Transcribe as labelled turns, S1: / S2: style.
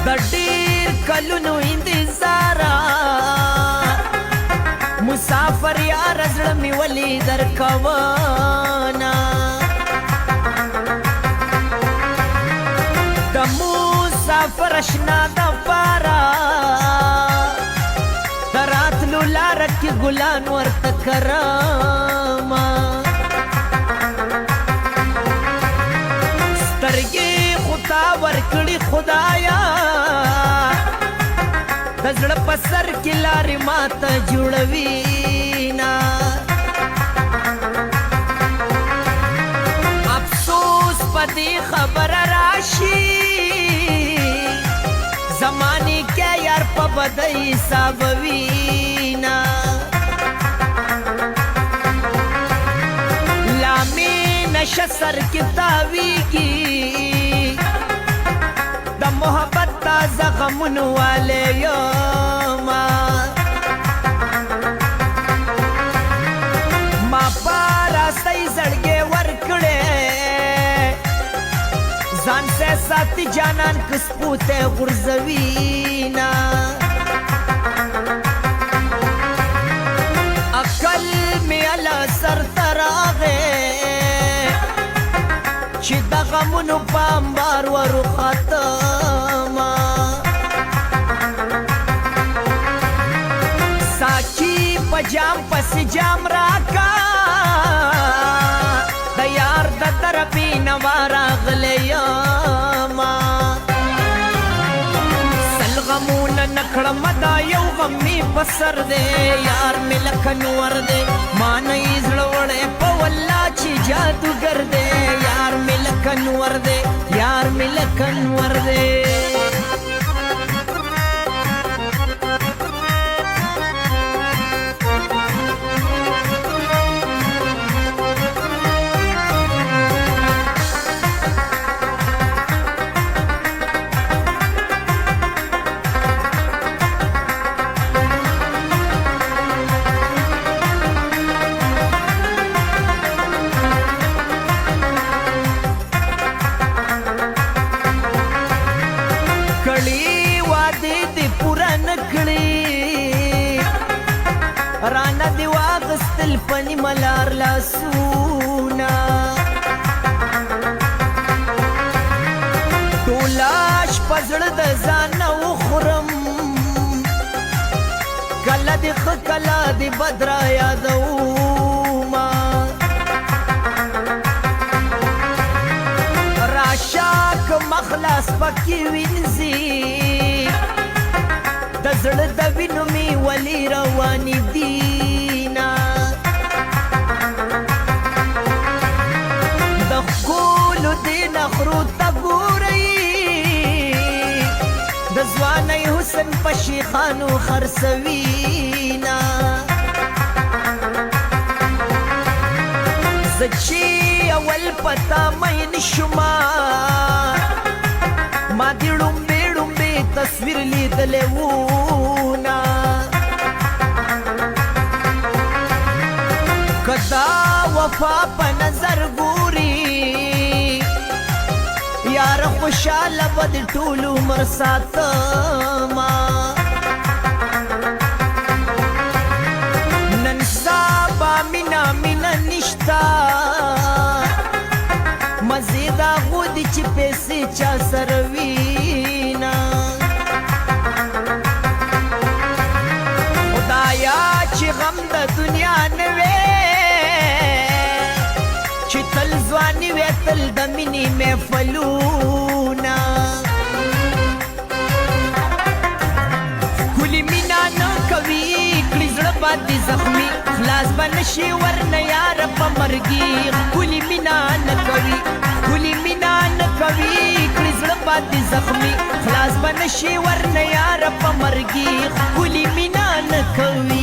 S1: د ډیر کلونو انتظاره مسافر یار زړه مې ولې درکوونه د مسافر اشنا دپاره د راتلو لاره کې ګلان ورته کرمه سترګې خو تا ورکړي خدایا د زړه په سر کې لارې ماته جوړوينه افسوس په دې خبره راشي زمانې کې یار په بدۍ حسابوينه لا مې نشه سر کې تاویږي د محبت تازه غمونو والے یوما ما پاراستۍ زړګې ورکړې ځان سے ساتي جانان کسپوته غورځوينه عقل مې اله سر ته راغی چې د غمونو په انبار وروختمه ساقي په جام پسې جام راکا د یار د طرفې نوا راغلی یمه سل غمونه نه کړم دا یو غم مې په سر دی یار مې لکه نور دی ما نه یې زړه وړی په والله چې جادوګر دی یار مې لکه نور دی یار مې لکه نور دی رانا دی واغستل پنی ملار لاسونا تولاش پزړه د ځان وخورم کله دی خ کله دی بدرا یادوما راشاک مخلاص پکې وینځي د زړه د وینو مې ولې روانې دینه د ښکلو دې نخرو ته ګورئ د ځوانۍ حسن په شیخانو خرڅوینه زه چې اول پتا مین شومه ما دې ړومبې ړومبې تصویر لیدلی وونه که دا وفا په نظر ګوري یار خوشحاله به د ټول عمر ساتمه نن سبا مینه مینه نشته مزې د هغو دي چې پیسې چا سره وینه خدایا چې غم د دنیا نه وې چې تل ځواني وې تل د مینې محفلونه ښکلې مینه نه کوي کړي زړه باندې زخمي خلاص به نشي ورنه یاره په مرګي ښکلې مینه نه کوي ښکلې مینه نه کوي کړي زړه باندې زخمي خلاص به نشي ورنه یاره په مرګي ښکلې مینه نه کوي